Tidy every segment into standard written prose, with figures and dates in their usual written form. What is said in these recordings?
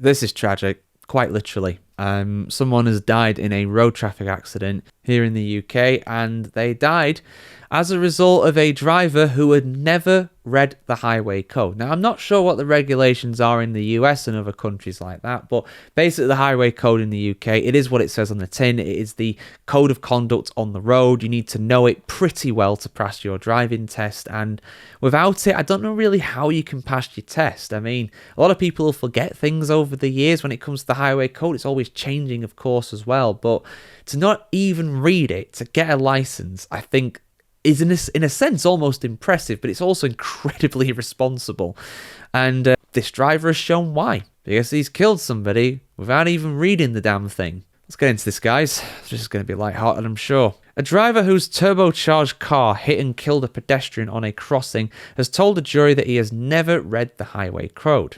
This is tragic, quite literally. Someone has died in a road traffic accident here in the UK, and they died as a result of a driver who had never read the highway code. Now, I'm not sure what the regulations are in the US and other countries like that, but basically the highway code in the UK, it is what it says on the tin. It is the code of conduct on the road. You need to know it pretty well to pass your driving test, and without it, I don't know really how you can pass your test. I mean, a lot of people will forget things over the years when it comes to the highway code. It's always changing, of course, as well, but to not even read it, to get a license, I think is in a sense almost impressive, but it's also incredibly irresponsible. And this driver has shown why, because he's killed somebody without even reading the damn thing. Let's get into this, guys. It's just going to be lighthearted, I'm sure. A driver whose turbocharged car hit and killed a pedestrian on a crossing has told a jury that he has never read the highway code.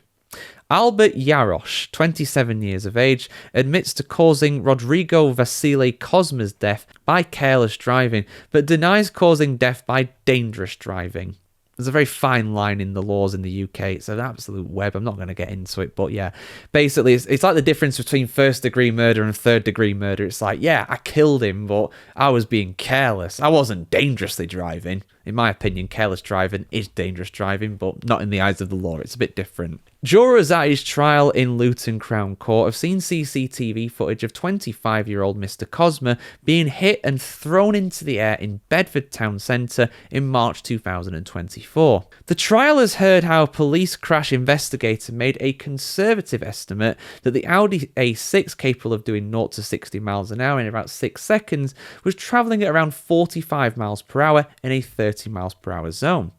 Albert Yarosh, 27 years of age, admits to causing Rodrigo Vasile Cosma's death by careless driving, but denies causing death by dangerous driving. There's a very fine line in the laws in the UK. It's an absolute web. I'm not going to get into it, but yeah. Basically, it's like the difference between first-degree murder and third-degree murder. It's like, yeah, I killed him, but I was being careless. I wasn't dangerously driving. In my opinion, careless driving is dangerous driving, but not in the eyes of the law. It's a bit different. Jurors at his trial in Luton Crown Court have seen CCTV footage of 25-year-old Mr. Cosma being hit and thrown into the air in Bedford Town Centre in March 2024. The trial has heard how a police crash investigator made a conservative estimate that the Audi A6, capable of doing 0 to 60 miles an hour in about 6 seconds, was travelling at around 45 miles per hour in a 30 miles per hour zone.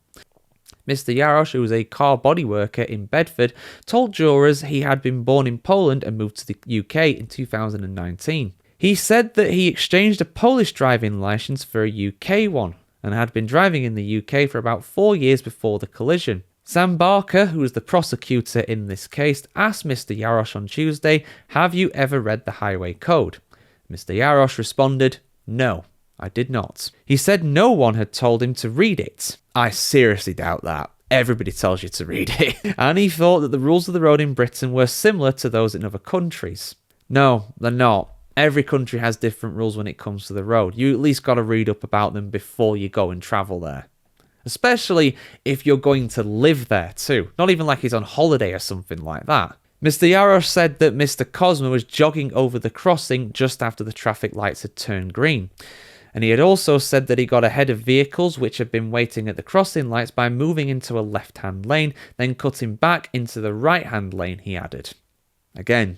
Mr. Yarosh, who was a car body worker in Bedford, told jurors he had been born in Poland and moved to the UK in 2019. He said that he exchanged a Polish driving licence for a UK one and had been driving in the UK for about 4 years before the collision. Sam Barker, who was the prosecutor in this case, asked Mr. Yarosh on Tuesday, "Have you ever read the highway code?" Mr. Yarosh responded, "No, I did not." He said no one had told him to read it. I seriously doubt that. Everybody tells you to read it. And he thought that the rules of the road in Britain were similar to those in other countries. No, they're not. Every country has different rules when it comes to the road. You at least got to read up about them before you go and travel there. Especially if you're going to live there too. Not even like he's on holiday or something like that. Mr. Yarosh said that Mr. Cosma was jogging over the crossing just after the traffic lights had turned green. And he had also said that he got ahead of vehicles which had been waiting at the crossing lights by moving into a left-hand lane, then cutting back into the right-hand lane, he added. Again,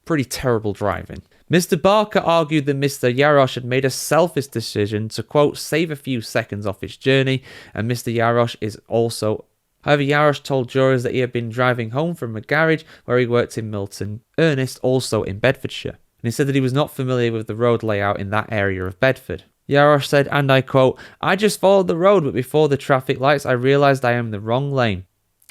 pretty terrible driving. Mr. Barker argued that Mr. Yarosh had made a selfish decision to, quote, save a few seconds off his journey, and Mr. Yarosh is also... However, Yarosh told jurors that he had been driving home from a garage where he worked in Milton Ernest, also in Bedfordshire. And he said that he was not familiar with the road layout in that area of Bedford. Yarosh said, and I quote, "I just followed the road, but before the traffic lights, I realised I am in the wrong lane.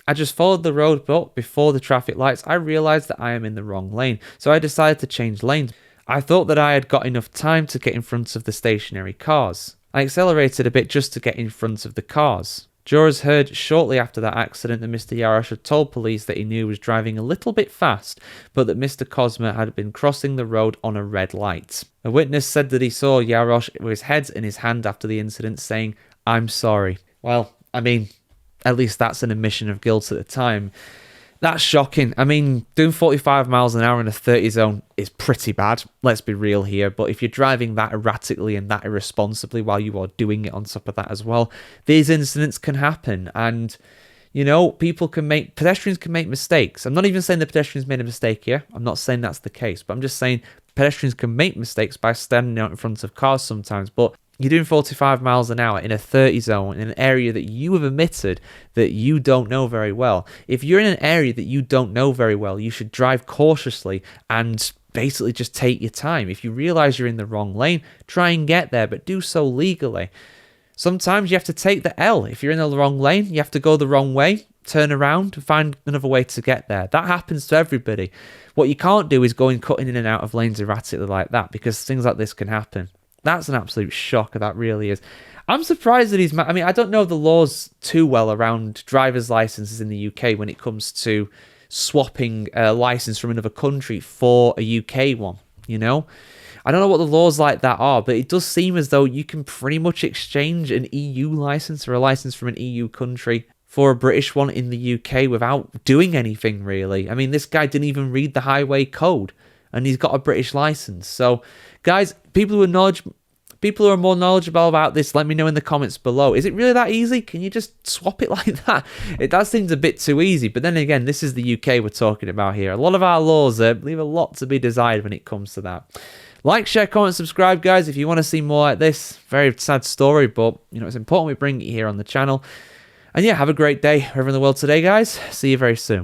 I just followed the road, but before the traffic lights, I realised that I am in the wrong lane, so I decided to change lanes. I thought that I had got enough time to get in front of the stationary cars. I accelerated a bit just to get in front of the cars." Jurors heard shortly after that accident that Mr. Yarosh had told police that he knew he was driving a little bit fast, but that Mr. Cosma had been crossing the road on a red light. A witness said that he saw Yarosh with his head in his hand after the incident, saying, "I'm sorry." Well, I mean, at least that's an admission of guilt at the time. That's shocking. I mean, doing 45 miles an hour in a 30 zone is pretty bad. Let's be real here. But if you're driving that erratically and that irresponsibly while you are doing it on top of that as well, these incidents can happen. And, you know, pedestrians can make mistakes. I'm not even saying the pedestrians made a mistake here. I'm not saying that's the case. But I'm just saying pedestrians can make mistakes by standing out in front of cars sometimes. But you're doing 45 miles an hour in a 30 zone in an area that you have admitted that you don't know very well. If you're in an area that you don't know very well, you should drive cautiously and basically just take your time. If you realise you're in the wrong lane, try and get there, but do so legally. Sometimes you have to take the L. If you're in the wrong lane, you have to go the wrong way, turn around, and find another way to get there. That happens to everybody. What you can't do is go and cutting in and out of lanes erratically like that, because things like this can happen. That's an absolute shocker, that really is. I'm surprised that he's... I mean, I don't know the laws too well around driver's licenses in the UK when it comes to swapping a license from another country for a UK one, you know? I don't know what the laws like that are, but it does seem as though you can pretty much exchange an EU license or a license from an EU country for a British one in the UK without doing anything, really. I mean, this guy didn't even read the highway code, and he's got a British license. So, guys, people who are more knowledgeable about this, let me know in the comments below. Is it really that easy? Can you just swap it like that? That seems a bit too easy. But then again, this is the UK we're talking about here. A lot of our laws leave a lot to be desired when it comes to that. Like, share, comment, subscribe, guys, if you want to see more like this. Very sad story, but, it's important we bring it here on the channel. And yeah, have a great day wherever in the world today, guys. See you very soon.